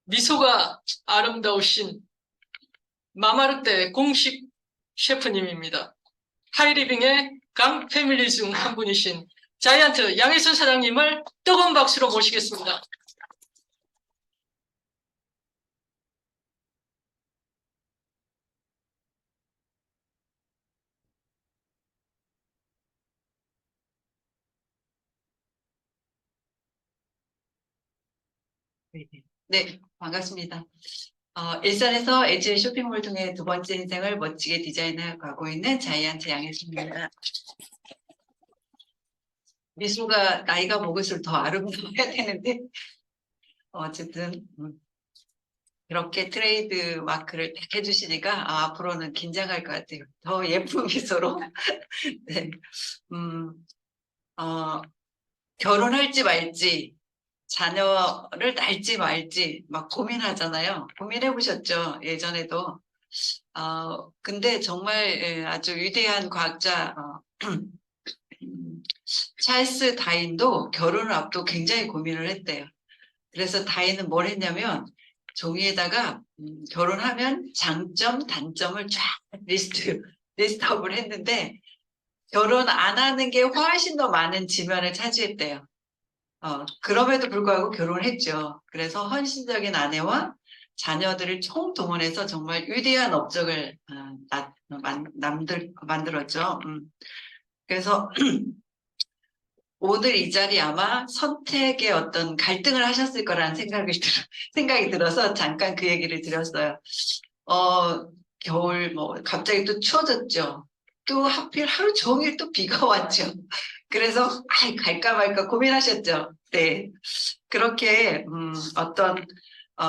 미소가 아름다우신 마마르떼 공식 셰프님입니다. 하이리빙의 강 패밀리 중 한 분이신 자이언트 양혜선 사장님을 뜨거운 박수로 모시겠습니다. 네, 반갑습니다. 일산에서 엣지 쇼핑몰 통해 두 번째 인생을 멋지게 디자인해 가고 있는 자이언트 양혜수입니다. 미술가 나이가 먹을수록 더 아름다워야 되는데 어쨌든 그렇게 트레이드 마크를 딱 해주시니까 앞으로는 긴장할 것 같아요. 더 예쁜 미소로. 네. 음, 어, 결혼할지 말지, 자녀를 낳을지 말지 막 고민하잖아요. 고민해 보셨죠? 예전에도. 근데 정말 아주 위대한 과학자 찰스 다인도 결혼을 앞두고 굉장히 고민을 했대요. 그래서 다인은 뭘 했냐면 종이에다가 결혼하면 장점, 단점을 쫙 리스트업을 했는데 결혼 안 하는 게 훨씬 더 많은 지면을 차지했대요. 그럼에도 불구하고 결혼을 했죠. 그래서 헌신적인 아내와 자녀들을 총동원해서 정말 위대한 업적을 만들었죠. 그래서 오늘 이 자리 아마 선택의 어떤 갈등을 하셨을 거라는 생각이 들어서 잠깐 그 얘기를 드렸어요. 겨울 갑자기 또 추워졌죠. 또 하필 하루 종일 또 비가 왔죠. 그래서 갈까 말까 고민하셨죠. 네. 그렇게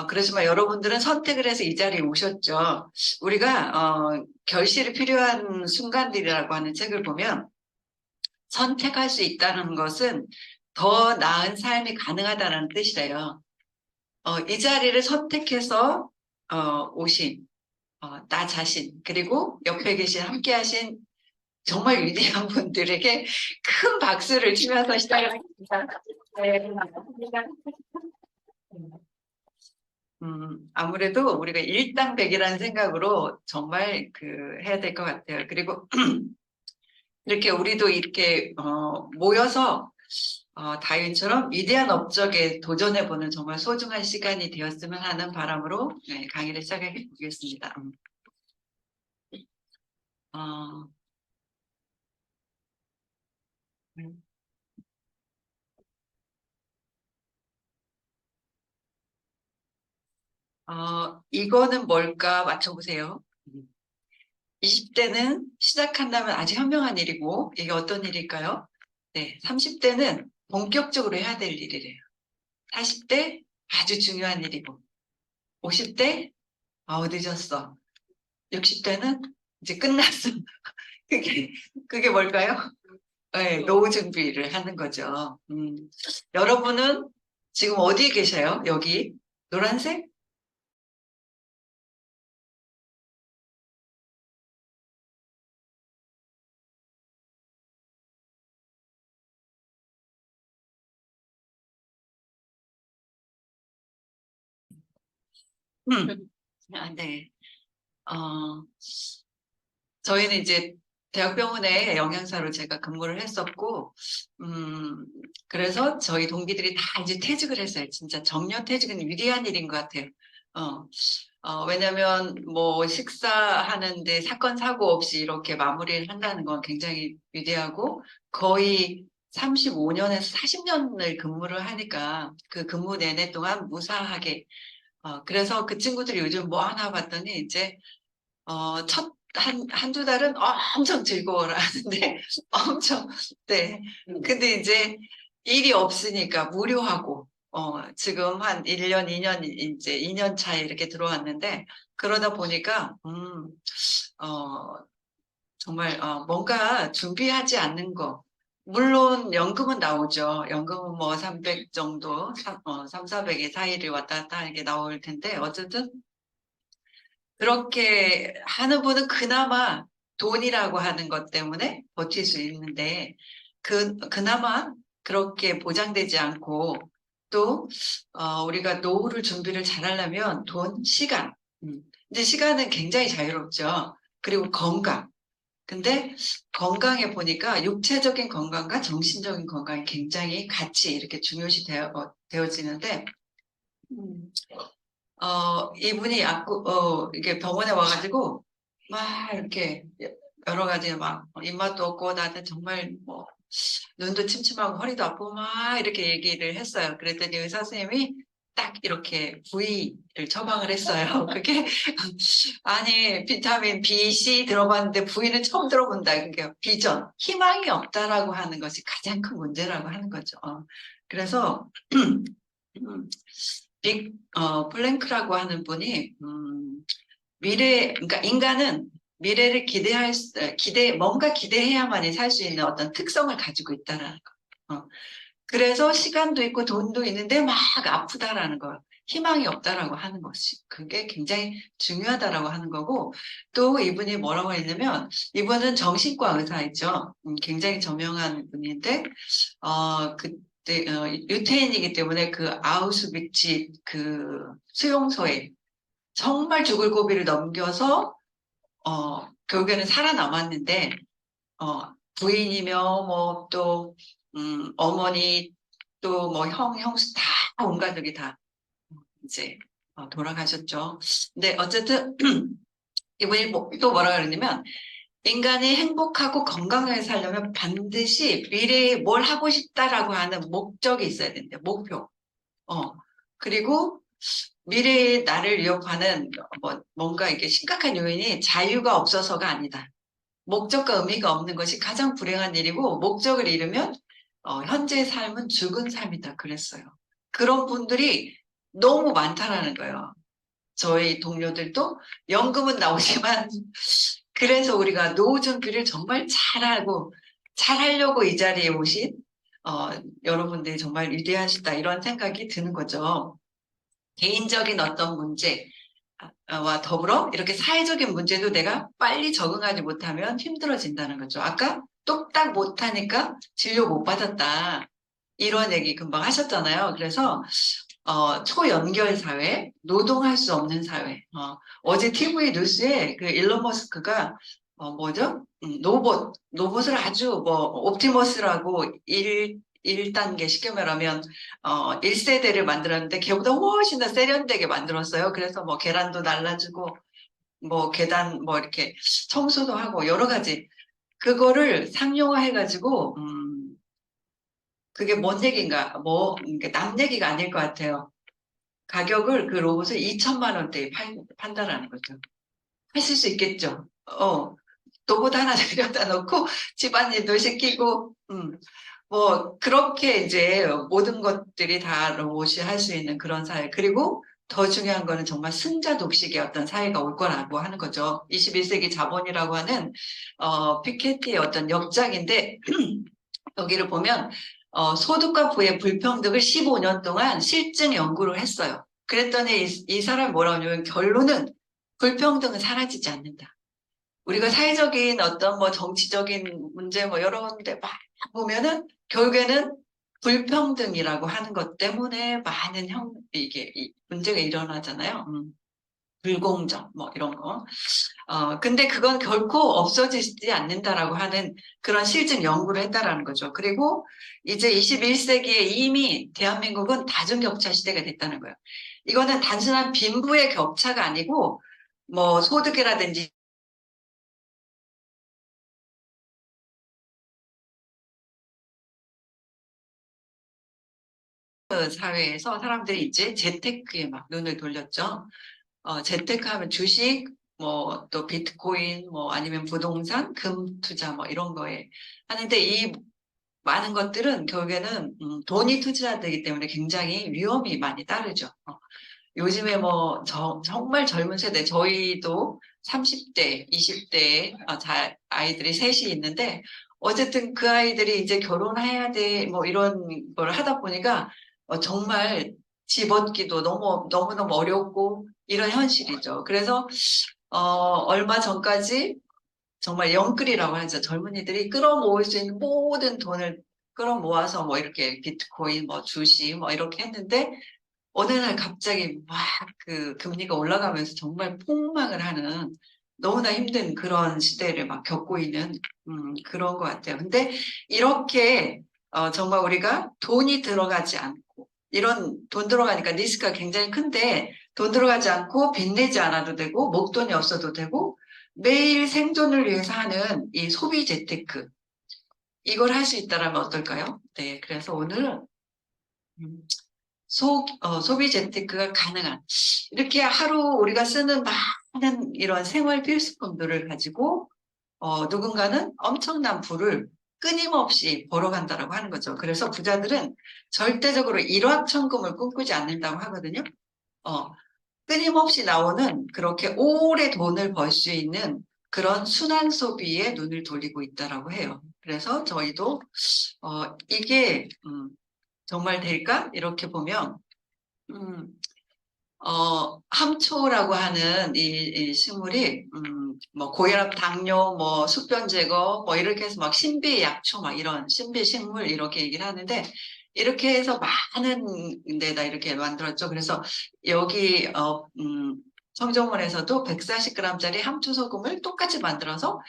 그렇지만 여러분들은 선택을 해서 이 자리에 오셨죠. 우리가 결실이 필요한 순간들이라고 하는 책을 보면 선택할 수 있다는 것은 더 나은 삶이 가능하다는 뜻이래요. 이 자리를 선택해서 오신 나 자신 그리고 옆에 계신 함께 하신 정말 위대한 분들에게 큰 박수를 치면서 시작을 하겠습니다. 네, 감사합니다. 아무래도 우리가 일당백이라는 생각으로 정말 해야 될 것 같아요. 그리고 이렇게 우리도 이렇게 모여서 다윈처럼 위대한 업적에 도전해보는 정말 소중한 시간이 되었으면 하는 바람으로 강의를 시작해 보겠습니다. 어, 음, 이거는 뭘까 맞춰보세요. 20대는 시작한다면 아주 현명한 일이고 이게 어떤 일일까요? 네, 30대는 본격적으로 해야 될 일이래요. 40대 아주 중요한 일이고 50대 늦었어. 60대는 이제 끝났어. 그게 그게 뭘까요? 네, 노후 준비를 하는 거죠. 여러분은 지금 어디에 계셔요? 여기 노란색? 네. 어, 저희는 이제 대학병원에 영양사로 제가 근무를 했었고, 그래서 저희 동기들이 다 이제 퇴직을 했어요. 진짜 정년 퇴직은 위대한 일인 것 같아요. 어, 왜냐면 뭐 식사하는데 사건 사고 없이 이렇게 마무리를 한다는 건 굉장히 위대하고 거의 35년에서 40년을 근무를 하니까 그 근무 내내 동안 무사하게 그래서 그 친구들이 요즘 뭐 하나 봤더니 이제 한두 달은 엄청 즐거워라 하는데 엄청 네. 근데 이제 일이 없으니까 무료하고 지금 한 1년, 2년 이제 2년 차에 이렇게 들어왔는데 그러다 보니까 정말 뭔가 준비하지 않는 거 물론 연금은 나오죠. 연금은 뭐 300 정도, 3, 400의 사이를 왔다 갔다 하는 게 나올 텐데 어쨌든 그렇게 하는 분은 그나마 돈이라고 하는 것 때문에 버틸 수 있는데, 그나마 그렇게 보장되지 않고, 또 우리가 노후를 준비를 잘하려면 돈, 시간. 이제 시간은 굉장히 자유롭죠. 그리고 건강. 근데 건강에 보니까 육체적인 건강과 정신적인 건강이 굉장히 같이 이렇게 중요시 되어지는데, 음, 이분이 이게 병원에 와가지고 막 이렇게 여러 가지 막 입맛도 없고 나한테 정말 뭐 눈도 침침하고 허리도 아프고 막 이렇게 얘기를 했어요. 그랬더니 의사 선생님이 딱 이렇게 V를 처방을 했어요. 그게 아니 비타민 B, C 들어봤는데 V는 처음 들어본다. 그게 비전, 희망이 없다라고 하는 것이 가장 큰 문제라고 하는 거죠. 그래서 음, 플랭크라고 하는 분이 그러니까 인간은 미래를 뭔가 기대해야만이 살 수 있는 어떤 특성을 가지고 있다라는 거. 그래서 시간도 있고 돈도 있는데 막 아프다라는 거, 희망이 없다라고 하는 것이 그게 굉장히 중요하다라고 하는 거고 또 이분이 뭐라고 했냐면 이분은 정신과 의사이죠. 굉장히 저명한 분인데 그때 유태인이기 때문에 그 아우슈비츠 그 수용소에 정말 죽을 고비를 넘겨서 결국에는 살아남았는데 부인이며 뭐 또 어머니 또 뭐 형수 다 온 가족이 다 이제 돌아가셨죠. 근데 어쨌든 이분이 또 뭐라 그러냐면 인간이 행복하고 건강하게 살려면 반드시 미래에 뭘 하고 싶다라고 하는 목적이 있어야 된대. 목표. 그리고 미래의 나를 위협하는 뭔가 이게 심각한 요인이 자유가 없어서가 아니다. 목적과 의미가 없는 것이 가장 불행한 일이고 목적을 잃으면 현재의 삶은 죽은 삶이다 그랬어요. 그런 분들이 너무 많다라는 거예요. 저희 동료들도 연금은 나오지만 그래서 우리가 노후 준비를 정말 잘하고 잘하려고 이 자리에 오신 여러분들이 정말 위대하시다 이런 생각이 드는 거죠. 개인적인 어떤 문제와 더불어 이렇게 사회적인 문제도 내가 빨리 적응하지 못하면 힘들어진다는 거죠. 아까 똑딱 못하니까 진료 못 받았다. 이런 얘기 금방 하셨잖아요. 그래서 초연결 사회, 노동할 수 없는 사회. 어제 TV 뉴스에 그 일론 머스크가 뭐죠? 로봇을 아주 뭐 옵티머스라고 1단계 쉽게 말하면 1세대를 만들었는데 걔보다 훨씬 더 세련되게 만들었어요. 그래서 뭐 계란도 날라주고 뭐 계단 뭐 이렇게 청소도 하고 여러 가지 그거를 상용화해가지고 그게 뭔 얘기인가 뭐 남 얘기가 아닐 것 같아요. 가격을 그 로봇을 2천만 원대에 판다라는 거죠. 하실 수 있겠죠. 로봇 하나 들여다 놓고 집안일도 시키고, 뭐, 그렇게 이제 모든 것들이 다 로봇이 할 수 있는 그런 사회. 그리고 더 중요한 거는 정말 승자 독식의 어떤 사회가 올 거라고 하는 거죠. 21세기 자본이라고 하는, 피케티의 어떤 역작인데, 여기를 보면, 소득과 부의 불평등을 15년 동안 실증 연구를 했어요. 그랬더니 이 사람이 뭐라고 하냐면 결론은 불평등은 사라지지 않는다. 우리가 사회적인 어떤 뭐 정치적인 문제 뭐 여러 군데 막 보면은 결국에는 불평등이라고 하는 것 때문에 많은 문제가 일어나잖아요. 불공정 뭐 이런 거. 근데 그건 결코 없어지지 않는다라고 하는 그런 실증 연구를 했다라는 거죠. 그리고 이제 21세기에 이미 대한민국은 다중격차 시대가 됐다는 거예요. 이거는 단순한 빈부의 격차가 아니고 뭐 소득이라든지 사회에서 사람들이 이제 재테크에 막 눈을 돌렸죠. 재테크하면 주식, 뭐 또 비트코인, 뭐 아니면 부동산, 금 투자 뭐 이런 거에 하는데 이 많은 것들은 결국에는 돈이 투자되기 때문에 굉장히 위험이 많이 따르죠. 요즘에 뭐 정말 젊은 세대 저희도 30대, 20대 아이들이 셋이 있는데 어쨌든 그 아이들이 이제 결혼해야 돼 뭐 이런 걸 하다 보니까 정말 집 얻기도 너무너무 어렵고 이런 현실이죠. 그래서 얼마 전까지 정말 영끌이라고 하죠. 젊은이들이 끌어모을 수 있는 모든 돈을 그럼 모아서 뭐 이렇게 비트코인, 뭐 주식, 뭐 이렇게 했는데 어느 날 갑자기 막 그 금리가 올라가면서 정말 폭망을 하는 너무나 힘든 그런 시대를 막 겪고 있는 그런 것 같아요. 근데 이렇게 정말 우리가 돈이 들어가지 않고 이런 돈 들어가니까 리스크가 굉장히 큰데 돈 들어가지 않고 빚내지 않아도 되고 목돈이 없어도 되고 매일 생존을 위해서 하는 이 소비 재테크 이걸 할 수 있다면 어떨까요? 네, 그래서 오늘 음, 소비 재테크가 가능한 이렇게 하루 우리가 쓰는 많은 이런 생활 필수품들을 가지고 누군가는 엄청난 부를 끊임없이 벌어간다라고 하는 거죠. 그래서 부자들은 절대적으로 일확천금을 꿈꾸지 않는다고 하거든요. 어, 끊임없이 나오는 그렇게 오래 돈을 벌 수 있는 그런 순환 소비에 눈을 돌리고 있다라고 해요. 그래서 저희도 이게 정말 될까? 이렇게 보면 음, 함초라고 하는 이 식물이, 뭐, 고혈압, 당뇨, 뭐, 숙변 제거, 뭐, 이렇게 해서 막 신비 약초, 막 이런 신비 식물 이렇게 얘기를 하는데, 이렇게 해서 많은 데다 이렇게 만들었죠. 그래서 여기, 청정원에서도 140g짜리 함초 소금을 똑같이 만들어서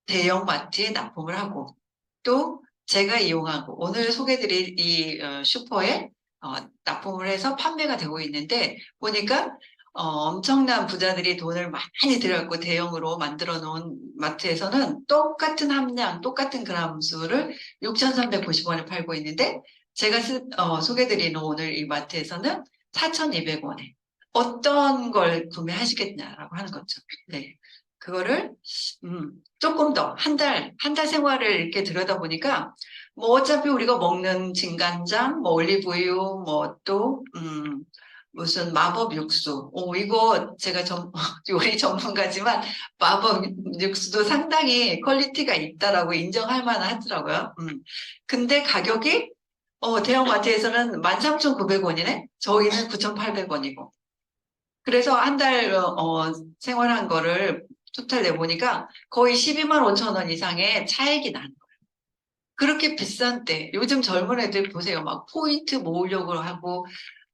대형 마트에 납품을 하고, 또 제가 이용하고 오늘 소개드릴 이 슈퍼에 납품을 해서 판매가 되고 있는데 보니까 엄청난 부자들이 돈을 많이 들였고 대형으로 만들어 놓은 마트에서는 똑같은 함량, 똑같은 그람 수를 6,390원에 팔고 있는데 제가 소개드리는 오늘 이 마트에서는 4,200원에 어떤 걸 구매하시겠냐라고 하는 거죠. 네. 그거를 조금 더 한 달 생활을 이렇게 들여다보니까 뭐 어차피 우리가 먹는 진간장, 뭐 올리브유, 뭐 또 무슨 마법 육수. 이거 제가 요리 전문가지만 마법 육수도 상당히 퀄리티가 있다라고 인정할 만하더라고요. 근데 가격이 대형마트에서는 13,900원이네. 저희는 9,800원이고. 그래서 한 달 생활한 거를 토탈 내보니까 거의 12만 5천 원 이상의 차액이 나는 거예요. 그렇게 비싼 때 요즘 젊은 애들 보세요. 막 포인트 모으려고 하고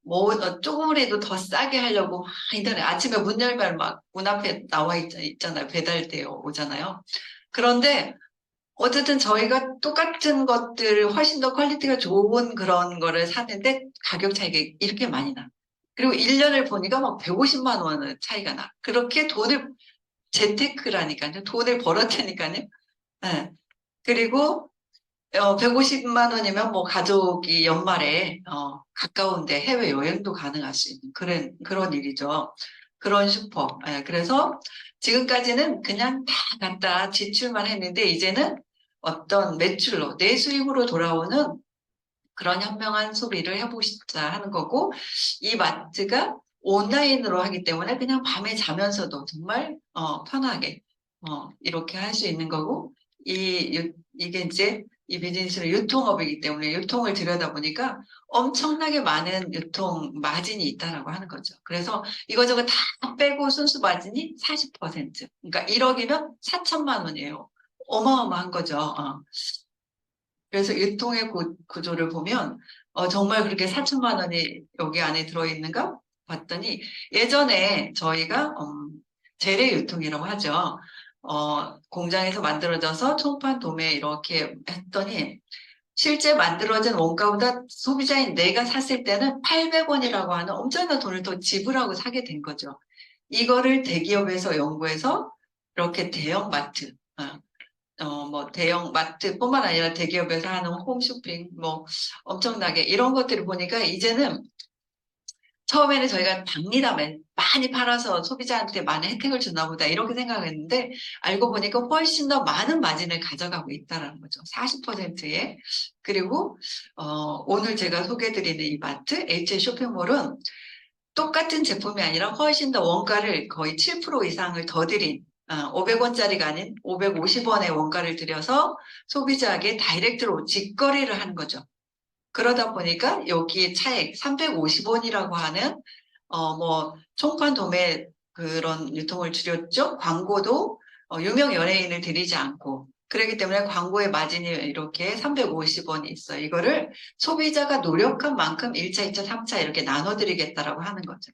뭐 조금이라도 더 싸게 하려고 막 인터넷 아침에 문 열면 막 문 앞에 나와 있잖아요. 배달되어 오잖아요. 그런데 어쨌든 저희가 똑같은 것들 훨씬 더 퀄리티가 좋은 그런 거를 사는데 가격 차이가 이렇게 많이 나. 그리고 1년을 보니까 막 150만 원의 차이가 나. 그렇게 돈을 재테크라니까요. 돈을 벌었다니까요. 네. 그리고 150만 원이면 뭐 가족이 연말에 가까운데 해외 여행도 가능할 수 있는 그런 일이죠. 그런 슈퍼. 예, 그래서 지금까지는 그냥 다 갖다 지출만 했는데 이제는 어떤 매출로 내수입으로 돌아오는 그런 현명한 소비를 해보시자 하는 거고 이 마트가 온라인으로 하기 때문에 그냥 밤에 자면서도 정말 편하게 이렇게 할 수 있는 거고 이게 이제 이 비즈니스는 유통업이기 때문에 유통을 들여다보니까 엄청나게 많은 유통 마진이 있다라고 하는 거죠. 그래서 이거저거 다 빼고 순수 마진이 40%. 그러니까 1억이면 4천만 원이에요. 어마어마한 거죠. 그래서 유통의 구조를 보면 정말 그렇게 4천만 원이 여기 안에 들어있는가 봤더니 예전에 저희가 재래 유통이라고 하죠. 공장에서 만들어져서 총판 도매 이렇게 했더니 실제 만들어진 원가보다 소비자인 내가 샀을 때는 800원이라고 하는 엄청난 돈을 더 지불하고 사게 된 거죠. 이거를 대기업에서 연구해서 이렇게 대형 마트, 뭐 대형 마트뿐만 아니라 대기업에서 하는 홈쇼핑 뭐 엄청나게 이런 것들을 보니까 이제는 처음에는 저희가 박리담 많이 팔아서 소비자한테 많은 혜택을 주나 보다 이렇게 생각했는데 알고 보니까 훨씬 더 많은 마진을 가져가고 있다는 거죠. 40%에. 그리고 오늘 제가 소개해드리는 이 마트 HA 쇼핑몰은 똑같은 제품이 아니라 훨씬 더 원가를 거의 7% 이상을 더 들인 500원짜리가 아닌 550원의 원가를 들여서 소비자에게 다이렉트로 직거래를 하는 거죠. 그러다 보니까 여기에 차액 350원이라고 하는 뭐 총판 도매 그런 유통을 줄였죠. 광고도 유명 연예인을 들이지 않고 그렇기 때문에 광고의 마진이 이렇게 350원이 있어요. 이거를 소비자가 노력한 만큼 1차, 2차, 3차 이렇게 나눠드리겠다라고 하는 거죠.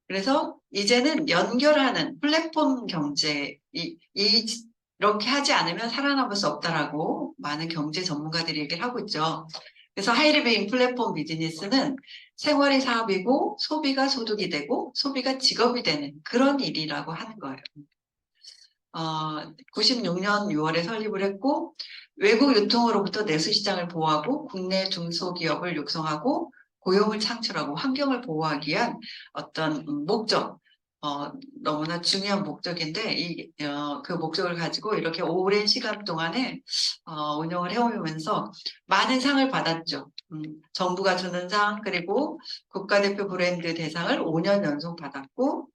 그래서 이제는 연결하는 플랫폼 경제, 이렇게 하지 않으면 살아남을 수 없다라고 많은 경제 전문가들이 얘기를 하고 있죠. 그래서 하이리빙 플랫폼 비즈니스는 생활이 사업이고 소비가 소득이 되고 소비가 직업이 되는 그런 일이라고 하는 거예요. 96년 6월에 설립을 했고 외국 유통으로부터 내수 시장을 보호하고 국내 중소기업을 육성하고 고용을 창출하고 환경을 보호하기 위한 어떤 목적, 너무나 중요한 목적인데 그 목적을 가지고 이렇게 오랜 시간 동안에 운영을 해오면서 많은 상을 받았죠. 정부가 주는 상 그리고 국가대표 브랜드 대상을 5년 연속 받았고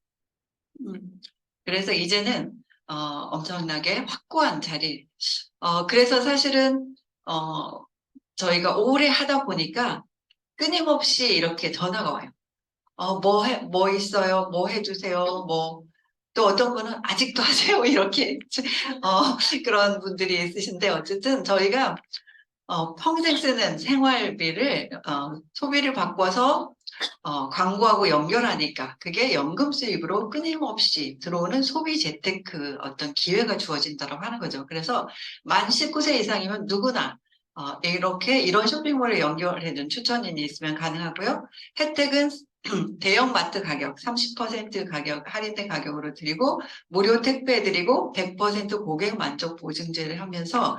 그래서 이제는 엄청나게 확고한 자리. 그래서 사실은 저희가 오래 하다 보니까 끊임없이 이렇게 전화가 와요. 뭐 있어요? 뭐 해주세요? 또 어떤 분은 아직도 하세요? 이렇게 그런 분들이 있으신데 어쨌든 저희가 평생 쓰는 생활비를 소비를 바꿔서 광고하고 연결하니까 그게 연금 수입으로 끊임없이 들어오는 소비 재테크 어떤 기회가 주어진다고 하는 거죠. 그래서 만 19세 이상이면 누구나 이렇게 이런 쇼핑몰에 연결해둔 추천인이 있으면 가능하고요. 혜택은 대형 마트 가격 30% 가격 할인된 가격으로 드리고 무료 택배 드리고 100% 고객 만족 보증제를 하면서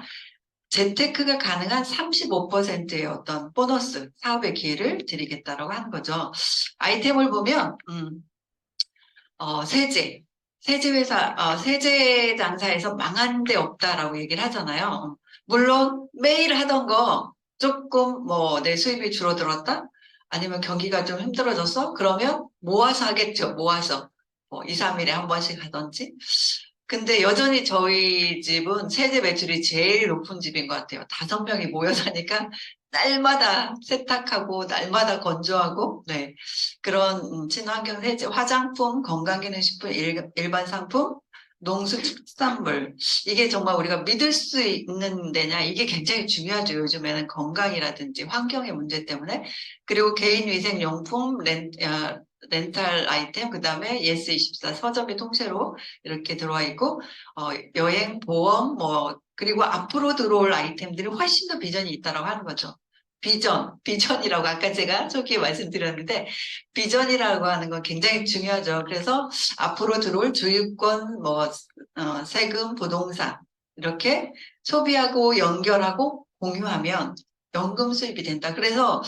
재테크가 가능한 35%의 어떤 보너스 사업의 기회를 드리겠다라고 하는 거죠. 아이템을 보면 세제 회사, 세제 장사에서 망한 데 없다라고 얘기를 하잖아요. 물론 매일 하던 거 조금 내 수입이 줄어들었다? 아니면 경기가 좀 힘들어졌어? 그러면 모아서 하겠죠. 모아서 2, 3일에 한 번씩 하던지. 근데 여전히 저희 집은 세제 매출이 제일 높은 집인 것 같아요. 5명이 모여 사니까 날마다 세탁하고 날마다 건조하고 네. 그런 친환경 세제, 화장품, 건강기능식품, 일반 상품, 농수축산물 이게 정말 우리가 믿을 수 있는 데냐 이게 굉장히 중요하죠. 요즘에는 건강이라든지 환경의 문제 때문에 그리고 개인위생용품, 렌탈 아이템, 그 다음에 예스24 서점이 통째로 이렇게 들어와 있고 여행, 보험, 그리고 앞으로 들어올 아이템들이 훨씬 더 비전이 있다고 하는 거죠. 비전이라고 아까 제가 초기에 말씀드렸는데 비전이라고 하는 건 굉장히 중요하죠. 그래서 앞으로 들어올 주유권, 세금, 부동산 이렇게 소비하고 연결하고 공유하면 연금 수입이 된다. 그래서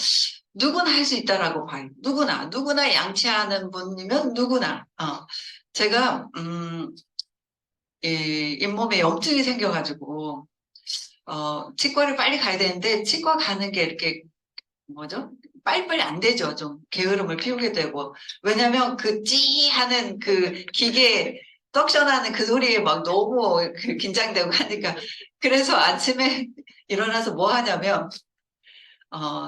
누구나 할 수 있다라고 봐요. 누구나 양치하는 분이면 누구나. 제가 잇몸에 염증이 생겨가지고 치과를 빨리 가야 되는데 치과 가는 게 이렇게 뭐죠? 빨리빨리 안 되죠. 좀 게으름을 피우게 되고. 왜냐면 그 찌 하는 그 기계 떡션하는 그 소리에 막 너무 긴장되고 하니까. 그래서 아침에 일어나서 뭐 하냐면,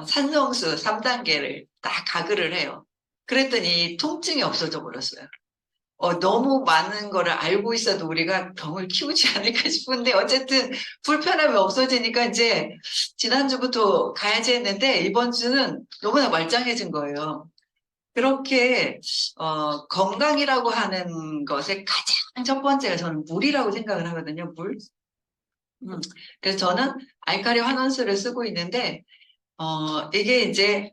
산성수 3단계를 딱 가글을 해요. 그랬더니 통증이 없어져 버렸어요. 너무 많은 거를 알고 있어도 우리가 병을 키우지 않을까 싶은데 어쨌든 불편함이 없어지니까 이제 지난주부터 가야지 했는데 이번 주는 너무나 말짱해진 거예요. 그렇게 건강이라고 하는 것의 가장 첫 번째가 저는 물이라고 생각을 하거든요. 물. 그래서 저는 알카리 환원수를 쓰고 있는데 이게 이제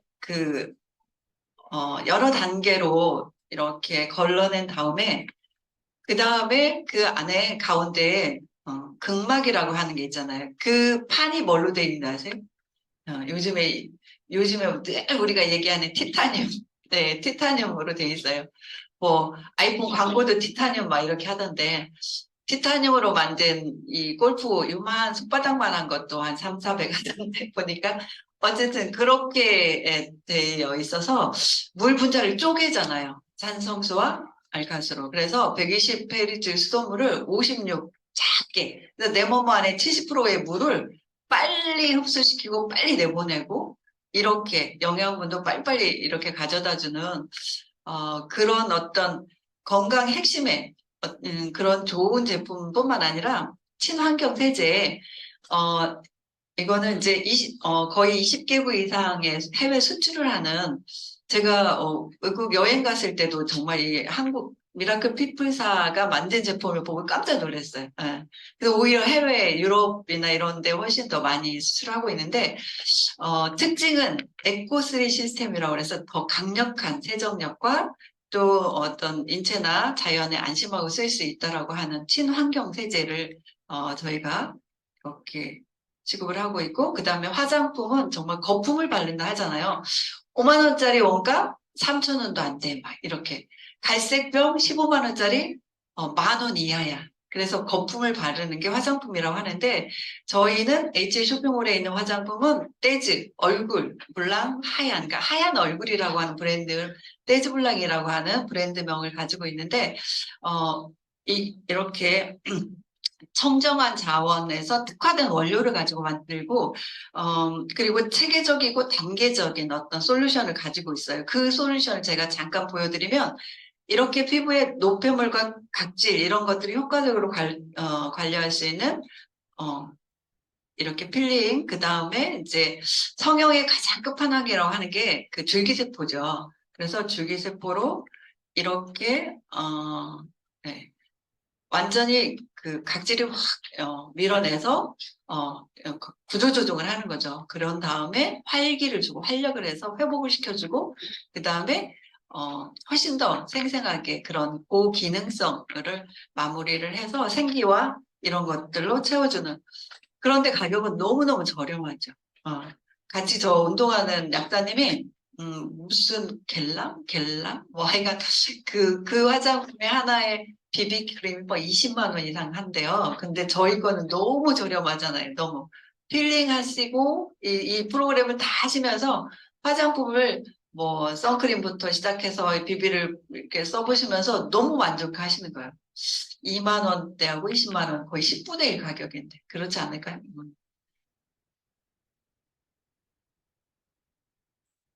여러 단계로 이렇게 걸러낸 다음에 그 다음에 그 안에 가운데에 극막이라고 하는 게 있잖아요. 그 판이 뭘로 되어 있는지 아세요? 요즘에 늘 우리가 얘기하는 티타늄. 네, 티타늄으로 되어 있어요. 아이폰 광고도 티타늄 막 이렇게 하던데 티타늄으로 만든 이 골프 요만 손바닥만한 것도 한 3, 400 하던데 보니까 어쨌든 그렇게 되어 있어서 물 분자를 쪼개잖아요. 산성수와 알칼수로. 그래서 120ml 수돗물을 56 작게. 그래서 내 몸 안에 70%의 물을 빨리 흡수시키고 빨리 내보내고 이렇게 영양분도 빨리빨리 이렇게 가져다주는 그런 어떤 건강 핵심의 그런 좋은 제품뿐만 아니라 친환경 세제, 이거는 이제 거의 20개국 이상의 해외 수출을 하는, 제가 외국 여행 갔을 때도 정말 이 한국 미라클 피플사가 만든 제품을 보고 깜짝 놀랐어요. 예. 그래서 오히려 해외 유럽이나 이런 데 훨씬 더 많이 수출하고 있는데, 특징은 에코3 시스템이라고 해서 더 강력한 세정력과 또 어떤 인체나 자연에 안심하고 쓸 수 있다라고 하는 친환경 세제를 저희가 이렇게 지급을 하고 있고, 그 다음에 화장품은 정말 거품을 바른다 하잖아요. 5만 원짜리 원가 3천 원도 안 돼. 막 이렇게. 갈색병 15만 원짜리 10,000원 이하야. 그래서 거품을 바르는 게 화장품이라고 하는데, 저희는 HA 쇼핑몰에 있는 화장품은 떼즈, 얼굴, 블랑, 하얀, 그러니까 하얀 얼굴이라고 하는 브랜드, 떼즈 블랑이라고 하는 브랜드명을 가지고 있는데, 이렇게 청정한 자원에서 특화된 원료를 가지고 만들고, 그리고 체계적이고 단계적인 어떤 솔루션을 가지고 있어요. 그 솔루션을 제가 잠깐 보여드리면, 이렇게 피부의 노폐물과 각질, 이런 것들이 효과적으로 관리할 수 있는, 어, 이렇게 필링, 그 다음에 이제 성형의 가장 끝판왕이라고 하는 게 그 줄기세포죠. 그래서 줄기세포로 이렇게, 네. 완전히 그 각질을 확 밀어내서 구조조정을 하는 거죠. 그런 다음에 활기를 주고 활력을 해서 회복을 시켜주고, 그 다음에 훨씬 더 생생하게 그런 고기능성을 마무리를 해서 생기와 이런 것들로 채워주는. 그런데 가격은 너무너무 저렴하죠. 같이 저 운동하는 약사님이 무슨 겔람? 뭐 하여간 그 화장품의 하나에 비비크림이 뭐 20만 원 이상 한대요. 근데 저희 거는 너무 저렴하잖아요. 너무. 필링 하시고 이 프로그램을 다 하시면서 화장품을 뭐 선크림부터 시작해서 이 비비를 이렇게 써보시면서 너무 만족하시는 거예요. 2만 원대하고 20만 원 거의 10분의 1 가격인데 그렇지 않을까요?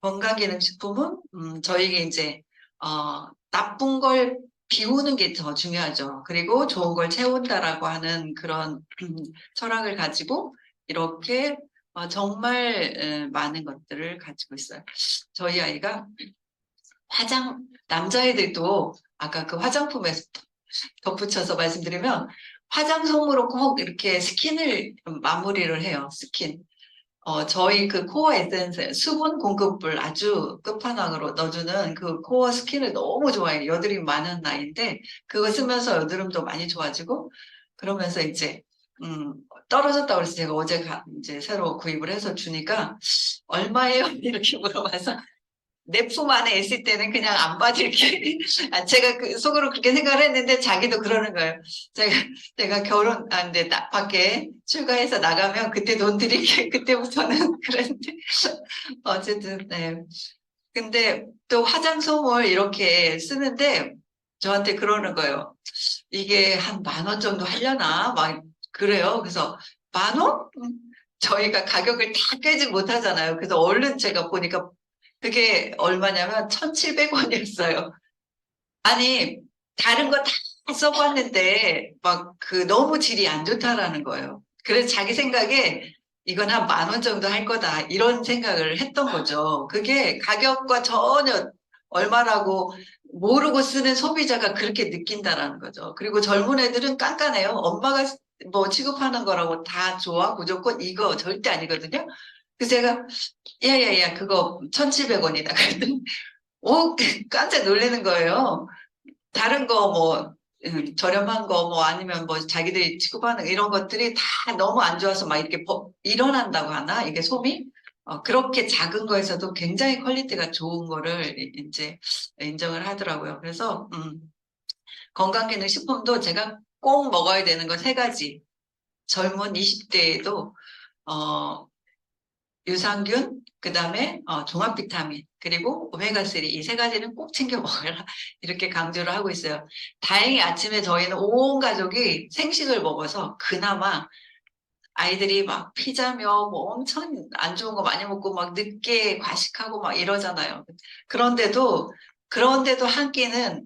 건강기능식품은 저희가 이제 나쁜 걸 비우는 게 더 중요하죠. 그리고 좋은 걸 채운다라고 하는 그런 철학을 가지고 이렇게 정말 많은 것들을 가지고 있어요. 저희 아이가 남자애들도 아까 그 화장품에 덧붙여서 말씀드리면 화장솜으로 꼭 이렇게 스킨을 마무리를 해요. 스킨. 저희 그 코어 에센스, 수분 공급을 아주 끝판왕으로 넣어주는 그 코어 스킨을 너무 좋아해요. 여드름이 많은 나이인데, 그거 쓰면서 여드름도 많이 좋아지고, 그러면서 이제, 떨어졌다고 그래서 제가 어제 이제 새로 구입을 해서 주니까, 얼마예요? 이렇게 물어봐서, 내 품 안에 있을 때는 그냥 안 받을게. 제가 그 속으로 그렇게 생각을 했는데 자기도 그러는 거예요. 제가 근데 밖에 출가해서 나가면 그때 돈 드릴게. 그때부터는 그랬는데. 어쨌든, 네. 근데 또 화장솜을 이렇게 쓰는데 저한테 그러는 거예요. 이게 한 10,000원 정도 하려나? 막 그래요. 그래서 10,000원? 저희가 가격을 다 깨지 못하잖아요. 그래서 얼른 제가 보니까 그게 얼마냐면 1,700원이었어요. 아니, 다른 거 다 써봤는데, 막 너무 질이 안 좋다라는 거예요. 그래서 자기 생각에 이건 한 10,000원 정도 할 거다. 이런 생각을 했던 거죠. 그게 가격과 전혀 얼마라고 모르고 쓰는 소비자가 그렇게 느낀다라는 거죠. 그리고 젊은 애들은 깐깐해요. 엄마가 뭐 취급하는 거라고 다 좋아. 무조건 이거 절대 아니거든요. 그래서 제가 야야야 그거 1,700원이다. 그랬더니 오 깜짝 놀라는 거예요. 다른 거 뭐 저렴한 거 뭐 아니면 뭐 자기들이 취급하는 이런 것들이 다 너무 안 좋아서 막 이렇게 일어난다고 하나 이게 솜이 그렇게 작은 거에서도 굉장히 퀄리티가 좋은 거를 이제 인정을 하더라고요. 그래서 건강기능식품도 제가 꼭 먹어야 되는 거 3가지. 젊은 20대에도 유산균, 그 다음에 종합 비타민, 그리고 오메가3 이 3가지는 꼭 챙겨 먹어라 이렇게 강조를 하고 있어요. 다행히 아침에 저희는 온 가족이 생식을 먹어서 그나마 아이들이 막 피자며 뭐 엄청 안 좋은 거 많이 먹고 막 늦게 과식하고 막 이러잖아요. 그런데도 한 끼는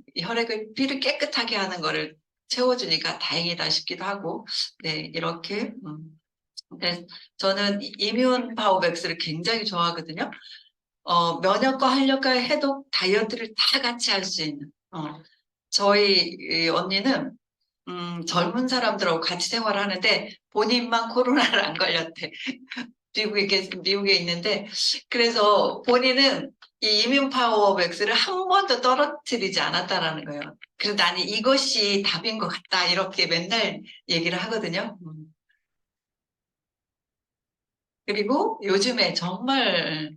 피를 깨끗하게 하는 거를 채워주니까 다행이다 싶기도 하고, 네, 이렇게, 네, 저는 이뮨 파워백스를 굉장히 좋아하거든요. 면역과 활력과 해독, 다이어트를 다 같이 할 수 있는, 저희 이 언니는 젊은 사람들하고 같이 생활하는데 본인만 코로나를 안 걸렸대. 미국에 있는데, 그래서 본인은 이 이뮨 파워백스를 한 번도 떨어뜨리지 않았다라는 거예요. 그래서 나는 이것이 답인 것 같다. 이렇게 맨날 얘기를 하거든요. 그리고 요즘에 정말,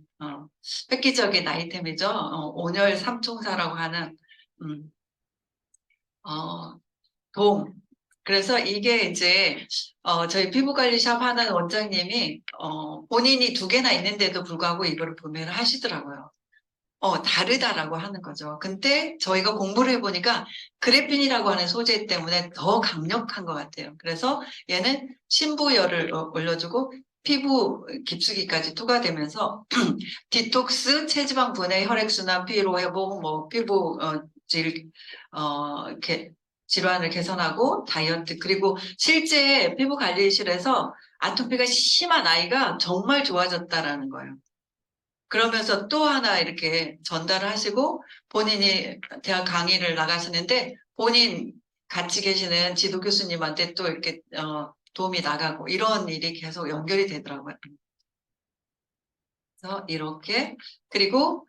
획기적인 아이템이죠. 온열 삼총사라고 하는, 음, 어, 돔. 그래서 이게 이제 저희 피부관리샵 하는 원장님이 본인이 두 개나 있는데도 불구하고 이거를 구매를 하시더라고요. 다르다라고 하는 거죠. 근데 저희가 공부를 해보니까 그래핀이라고 하는 소재 때문에 더 강력한 것 같아요. 그래서 얘는 신부열을 올려주고 피부 깊숙이까지 투과되면서 디톡스, 체지방 분해, 혈액순환, 피로 회복, 뭐 피부 이렇게 질환을 개선하고 다이어트 그리고 실제 피부 관리실에서 아토피가 심한 아이가 정말 좋아졌다라는 거예요. 그러면서 또 하나 이렇게 전달을 하시고 본인이 대학 강의를 나가시는데 본인 같이 계시는 지도 교수님한테 또 이렇게 도움이 나가고 이런 일이 계속 연결이 되더라고요. 그래서 이렇게 그리고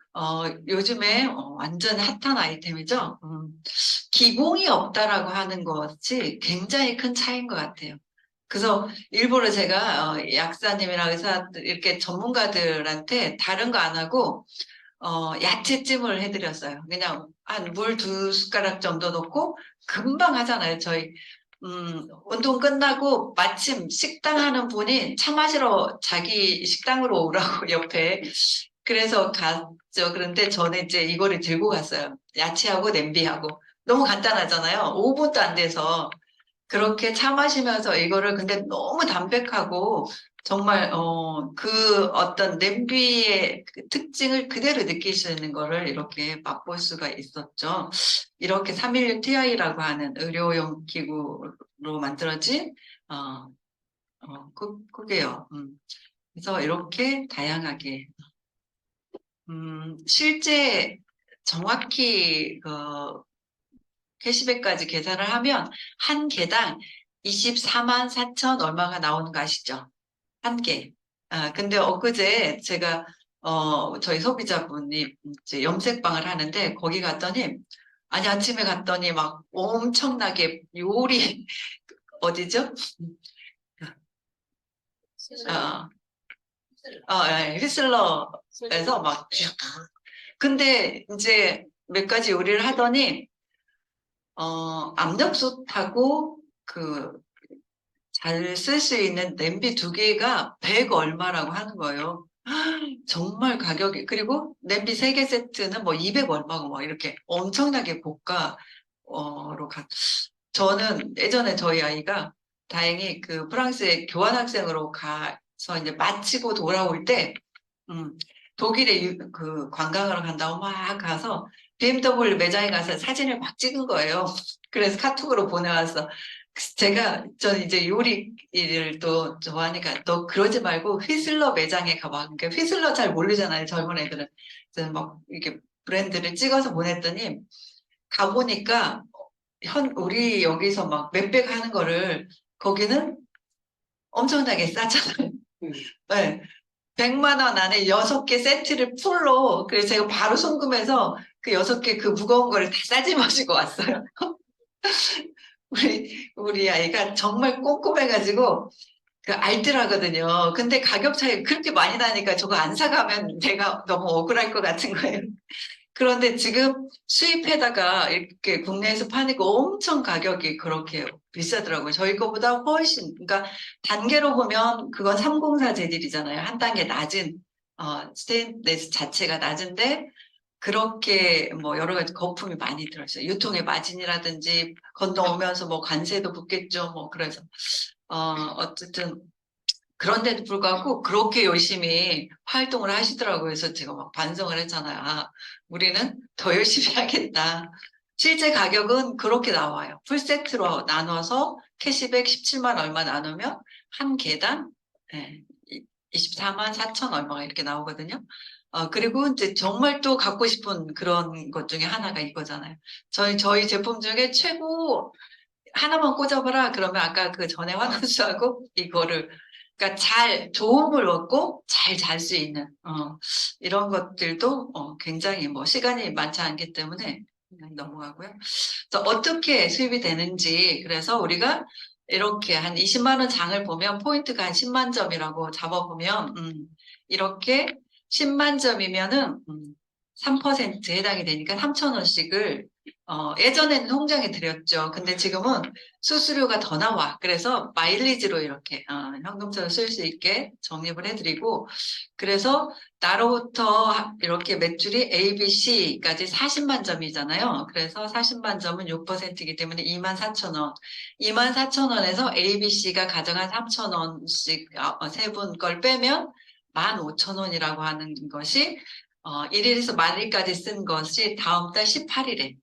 요즘에 완전 핫한 아이템이죠. 기공이 없다라고 하는 것이 굉장히 큰 차이인 것 같아요. 그래서 일부러 제가 약사님이랑 의사들 이렇게 전문가들한테 다른 거 안 하고 야채찜을 해드렸어요. 그냥 한 물 두 숟가락 정도 넣고 금방 하잖아요. 저희 운동 끝나고 마침 식당 하는 분이 차 마시러 자기 식당으로 오라고 옆에 그래서 갔죠. 그런데 저는 이제 이거를 들고 갔어요. 야채하고 냄비하고 너무 간단하잖아요. 5분도 안 돼서 그렇게 차 마시면서 이거를 근데 너무 담백하고 정말 그 어떤 냄비의 그 특징을 그대로 느낄 수 있는 거를 이렇게 맛볼 수가 있었죠. 이렇게 316 TI라고 하는 의료용 기구로 만들어진 어, 그게요. 그래서 이렇게 다양하게 실제 정확히 그 캐시백까지 계산을 하면 한 개당 24만 4천 얼마가 나오는 거 아시죠? 한 개. 근데 엊그제 제가 저희 소비자분이 이제 염색방을 하는데 거기 갔더니 아니 아침에 갔더니 막 엄청나게 요리 어디죠? 어, 예, 휘슬러에서 막 근데 이제 몇 가지 요리를 하더니 압력솥하고 그 잘 쓸 수 있는 냄비 두 개가 100 얼마라고 하는 거예요. 정말 가격이 그리고 냄비 세 개 세트는 뭐 200 얼마고 막 이렇게 엄청나게 고가로 저는 예전에 저희 아이가 다행히 그 프랑스에 교환학생으로 가서 이제 마치고 돌아올 때 음, 독일에 그 관광을 간다고 막 가서 BMW 매장에 가서 사진을 막 찍은 거예요. 그래서 카톡으로 보내왔어. 저는 이제 요리를 또 좋아하니까 너 그러지 말고 휘슬러 매장에 가봐. 그러니까 휘슬러 잘 모르잖아요. 젊은 애들은. 그래서 막 이렇게 브랜드를 찍어서 보냈더니 가보니까 우리 여기서 막 몇백 하는 거를 거기는 엄청나게 싸잖아요. 네. 100만 원 안에 6개 세트를 풀로, 그래서 제가 바로 송금해서 그 6개 그 무거운 거를 다 싸집어지고 왔어요. 우리 아이가 정말 꼼꼼해가지고, 그 알뜰하거든요. 근데 가격 차이 그렇게 많이 나니까 저거 안 사가면 내가 너무 억울할 것 같은 거예요. 그런데 지금 수입해다가 이렇게 국내에서 파니까 엄청 가격이 그렇게 비싸더라고요. 저희 거보다 훨씬, 그러니까 단계로 보면 그건 304 재질이잖아요. 한 단계 낮은, 스테인레스 자체가 낮은데 그렇게 뭐 여러 가지 거품이 많이 들어있어요. 유통의 마진이라든지 건너오면서 뭐 관세도 붙겠죠. 뭐 그래서, 어쨌든 그런데도 불구하고 그렇게 열심히 활동을 하시더라고요. 그래서 제가 막 반성을 했잖아요. 우리는 더 열심히 하겠다. 실제 가격은 그렇게 나와요. 풀세트로 나눠서 캐시백 17만 얼마 나누면 한 개당 예, 24만 4천 얼마가 이렇게 나오거든요. 그리고 이제 정말 또 갖고 싶은 그런 것 중에 하나가 이거잖아요. 저희 제품 중에 최고 하나만 꽂아봐라. 그러면 아까 그 전에 환원수하고 이거를 그러니까 좋음을 얻고 잘 잘 수 있는 이런 것들도 굉장히 뭐 시간이 많지 않기 때문에 그냥 넘어가고요. 그래서 어떻게 수입이 되는지 그래서 우리가 이렇게 한 20만 원 장을 보면 포인트가 한 10만 점이라고 잡아보면 이렇게 10만 점이면은 3% 해당이 되니까 3천 원씩을 예전에는 통장에 드렸죠. 근데 지금은 수수료가 더 나와. 그래서 마일리지로 이렇게 현금처럼 쓸 수 있게 적립을 해드리고 그래서 나로부터 이렇게 매출이 A, B, C까지 40만 점이잖아요. 그래서 40만 점은 6%이기 때문에 2만 4천 원. 2만 4천 원에서 A, B, C가 가져간 3천 원씩 세 분 걸 빼면 1만 5천 원이라고 하는 것이 1일에서 만일까지 쓴 것이 다음 달 18일에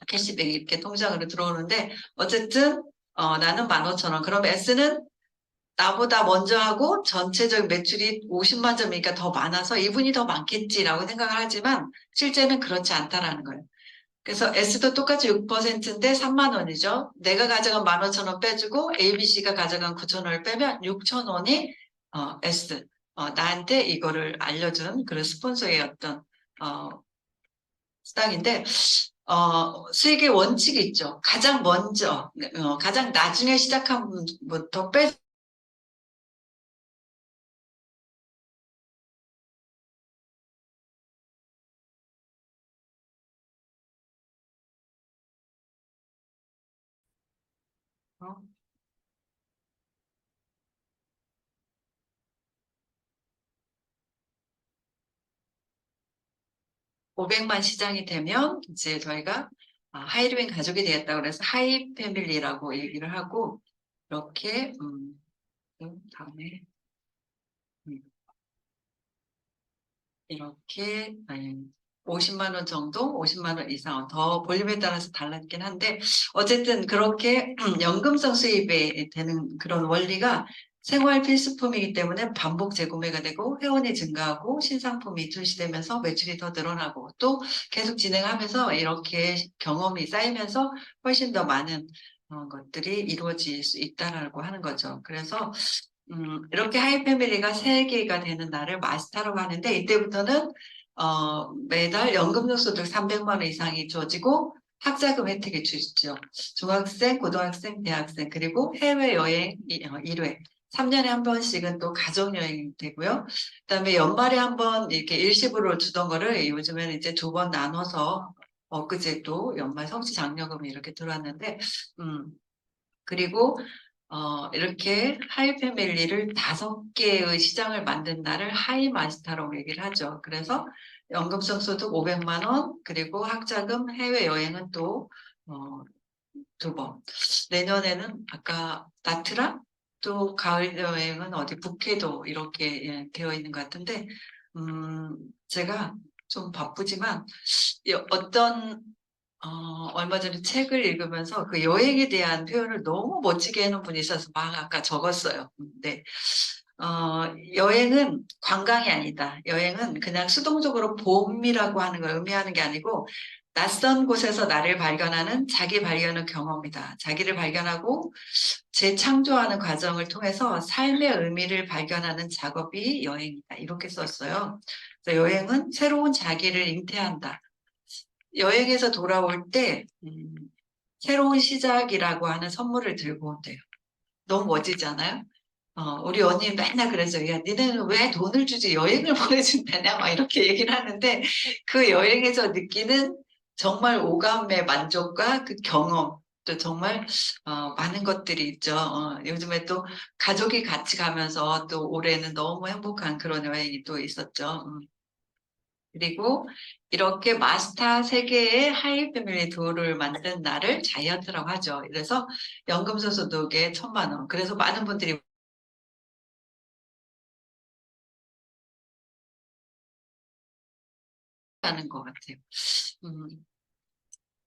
캐시백이 이렇게 통장으로 들어오는데 어쨌든 나는 15,000원. 그럼 S는 나보다 먼저 하고 전체적 매출이 50만 점이니까 더 많아서 이분이 더 많겠지라고 생각을 하지만 실제는 그렇지 않다라는 거예요. 그래서 S도 똑같이 6%인데 3만 원이죠. 내가 가져간 15,000원 빼주고 ABC가 가져간 9,000원을 빼면 6,000원이 S 나한테 이거를 알려준 그런 스폰서의 어떤 어, 수당인데 수익의 원칙이 있죠. 가장 먼저 가장 나중에 시작한 분부터 빼 어, 500만 시장이 되면 이제 저희가 하이리뱅 가족이 되었다고 그래서 하이 패밀리라고 얘기를 하고 이렇게 다음에 음, 이렇게 50만 원 정도, 50만 원 이상 더 볼륨에 따라서 달랐긴 한데 어쨌든 그렇게 연금성 수입이 되는 그런 원리가 생활 필수품이기 때문에 반복 재구매가 되고 회원이 증가하고 신상품이 출시되면서 매출이 더 늘어나고 또 계속 진행하면서 이렇게 경험이 쌓이면서 훨씬 더 많은 것들이 이루어질 수 있다라고 하는 거죠. 그래서 이렇게 하이패밀리가 3개가 되는 날을 마스터라고 하는데 이때부터는 매달 연금소득 300만 원 이상이 주어지고 학자금 혜택이 주죠. 중학생, 고등학생, 대학생 그리고 해외여행 1회 3년에 한 번씩은 또 가족여행이 되고요. 그다음에 연말에 한 번 이렇게 일시불로 주던 거를 요즘에는 이제 2번 나눠서 엊그제 또 연말 성취장려금이 이렇게 들어왔는데 그리고 이렇게 하이 패밀리를 5개의 시장을 만든 날을 하이 마스터라고 얘기를 하죠. 그래서 연금성 소득 500만 원, 그리고 학자금 해외여행은 또, 2번. 내년에는 아까 나트랑, 또 가을 여행은 어디 북해도 이렇게 되어 있는 것 같은데, 제가 좀 바쁘지만, 어떤 얼마 전에 책을 읽으면서 그 여행에 대한 표현을 너무 멋지게 해놓은 분이 있어서 막 아까 적었어요. 네. 여행은 관광이 아니다. 여행은 그냥 수동적으로 봄이라고 하는 걸 의미하는 게 아니고 낯선 곳에서 나를 발견하는 자기 발견의 경험이다. 자기를 발견하고 재창조하는 과정을 통해서 삶의 의미를 발견하는 작업이 여행이다. 이렇게 썼어요. 그래서 여행은 새로운 자기를 잉태한다. 여행에서 돌아올 때 새로운 시작이라고 하는 선물을 들고 온대요. 너무 멋지지 않아요? 우리 언니 맨날 그래서 야 니네는 왜 돈을 주지 여행을 보내준다냐 막 이렇게 얘기를 하는데 그 여행에서 느끼는 정말 오감의 만족과 그 경험 또 정말 많은 것들이 있죠. 요즘에 또 가족이 같이 가면서 또 올해는 너무 행복한 그런 여행이 또 있었죠. 그리고 이렇게 마스터 세계의 하이 패밀리 듀오를 만든 날을 자이언트라고 하죠. 그래서 연금소득에 1,000만 원. 그래서 많은 분들이 하는 것 같아요.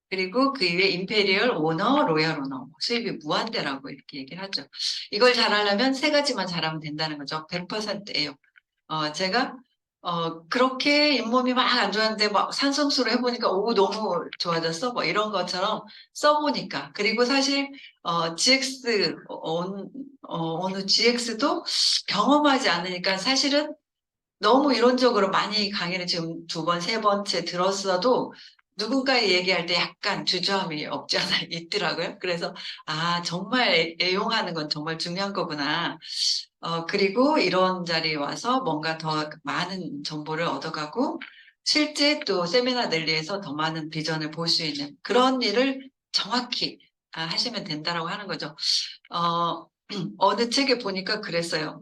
그리고 그 이외에 임페리얼 오너, 로얄 오너, 수입이 무한대라고 이렇게 얘기를 하죠. 이걸 잘하려면 세 가지만 잘하면 된다는 거죠. 100%예요. 제가 그렇게 잇몸이 막 안 좋았는데 막 산성수를 해보니까 오 너무 좋아졌어 뭐 이런 것처럼 써보니까 그리고 사실 GX 어느 GX도 경험하지 않으니까 사실은 너무 이론적으로 많이 강의를 지금 두 번, 세 번째 들었어도 누군가 얘기할 때 약간 주저함이 없지 않아 있더라고요. 그래서 아 정말 애용하는 건 정말 중요한 거구나. 그리고 이런 자리에 와서 뭔가 더 많은 정보를 얻어가고 실제 또 세미나 랠리에서 더 많은 비전을 볼 수 있는 그런 일을 정확히 하시면 된다라고 하는 거죠. 어느 책에 보니까 그랬어요.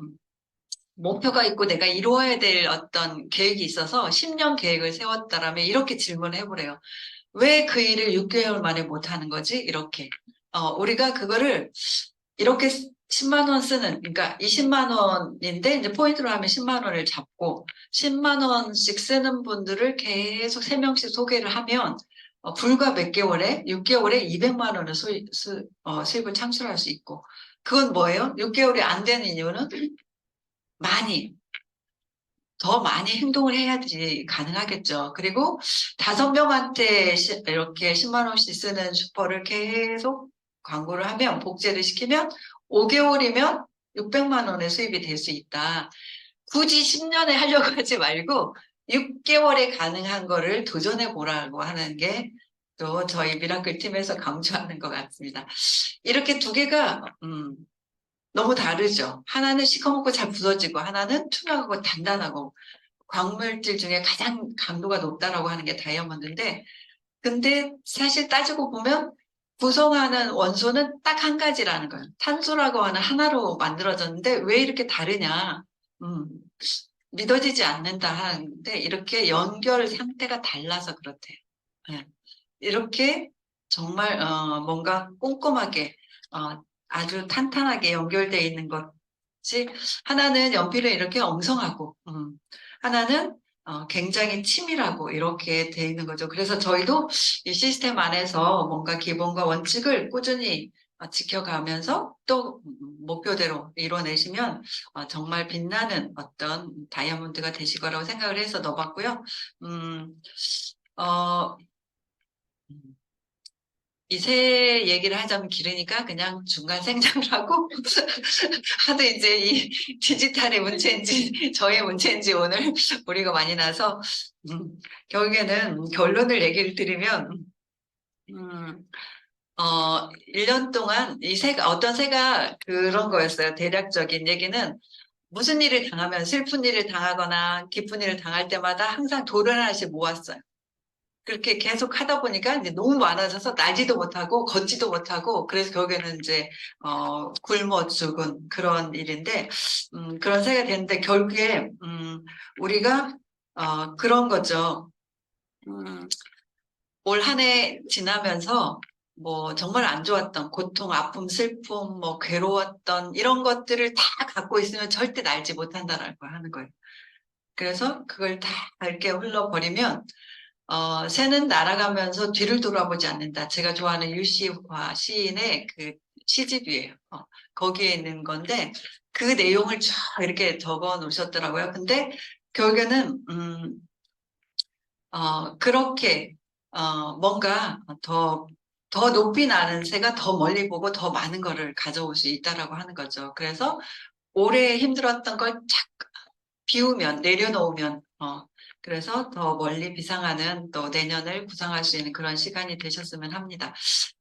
목표가 있고 내가 이루어야 될 어떤 계획이 있어서 10년 계획을 세웠다라면 이렇게 질문을 해보래요. 왜 그 일을 6개월 만에 못하는 거지? 이렇게. 우리가 그거를 이렇게 10만 원 쓰는, 그러니까 20만 원인데 이제 포인트로 하면 10만 원을 잡고 10만 원씩 쓰는 분들을 계속 3명씩 소개를 하면 불과 몇 개월에, 6개월에 200만 원을 수입을 창출할 수 있고 그건 뭐예요? 6개월이 안 되는 이유는 많이 더 많이 행동을 해야지 가능하겠죠. 그리고 5명한테 이렇게 10만 원씩 쓰는 슈퍼를 계속 광고를 하면 복제를 시키면 5개월이면 600만 원의 수입이 될 수 있다. 굳이 10년에 하려고 하지 말고 6개월에 가능한 거를 도전해 보라고 하는 게 또 저희 미라클 팀에서 강조하는 것 같습니다. 이렇게 두 개가 너무 다르죠. 하나는 시커멓고 잘 부서지고 하나는 투명하고 단단하고 광물질 중에 가장 강도가 높다라고 하는 게 다이아몬드인데 근데 사실 따지고 보면 구성하는 원소는 딱 한 가지라는 거예요. 탄소라고 하는 하나로 만들어졌는데 왜 이렇게 다르냐? 음, 믿어지지 않는다 하는데 이렇게 연결 상태가 달라서 그렇대요. 예. 이렇게 정말 뭔가 꼼꼼하게 아주 탄탄하게 연결되어 있는 것이 하나는 연필은 이렇게 엉성하고 하나는 굉장히 치밀하고 이렇게 되어 있는 거죠. 그래서 저희도 이 시스템 안에서 뭔가 기본과 원칙을 꾸준히 지켜가면서 또 목표대로 이뤄내시면 정말 빛나는 어떤 다이아몬드가 되실 거라고 생각을 해서 넣어봤고요. 어, 이 새 얘기를 하자면 길으니까 그냥 중간 생략을 하고 하도 이제 이 디지털의 문제인지 저의 문제인지 오늘 우리가 많이 나서 결국에는 결론을 얘기를 드리면 음, 1년 동안 이 새가 어떤 새가 그런 거였어요. 대략적인 얘기는 무슨 일을 당하면 슬픈 일을 당하거나 기쁜 일을 당할 때마다 항상 돌을 하나씩 모았어요. 그렇게 계속 하다 보니까 이제 너무 많아져서 날지도 못하고 걷지도 못하고 그래서 결국에는 이제 굶어 죽은 그런 일인데 그런 새가 됐는데 결국에 우리가 그런 거죠. 올 한 해 지나면서 뭐 정말 안 좋았던 고통, 아픔, 슬픔, 뭐 괴로웠던 이런 것들을 다 갖고 있으면 절대 날지 못한다라고 하는 거예요. 그래서 그걸 다 이렇게 흘러버리면 새는 날아가면서 뒤를 돌아보지 않는다. 제가 좋아하는 유시화 시인의 그 시집이에요. 거기에 있는 건데 그 내용을 쫙 이렇게 적어 놓으셨더라고요. 근데 결국에는 그렇게 뭔가 더 높이 나는 새가 더 멀리 보고 더 많은 거를 가져올 수 있다라고 하는 거죠. 그래서 오래 힘들었던 걸 착 비우면 내려놓으면 그래서 더 멀리 비상하는 또 내년을 구상할 수 있는 그런 시간이 되셨으면 합니다.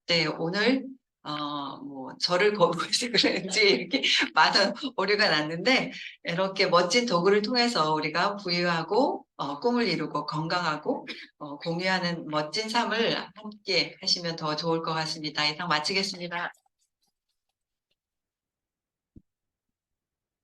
네, 오늘 뭐 저를 거부해서 그런지 이렇게 많은 오류가 났는데 이렇게 멋진 도구를 통해서 우리가 부유하고 꿈을 이루고 건강하고 공유하는 멋진 삶을 함께 하시면 더 좋을 것 같습니다. 이상 마치겠습니다.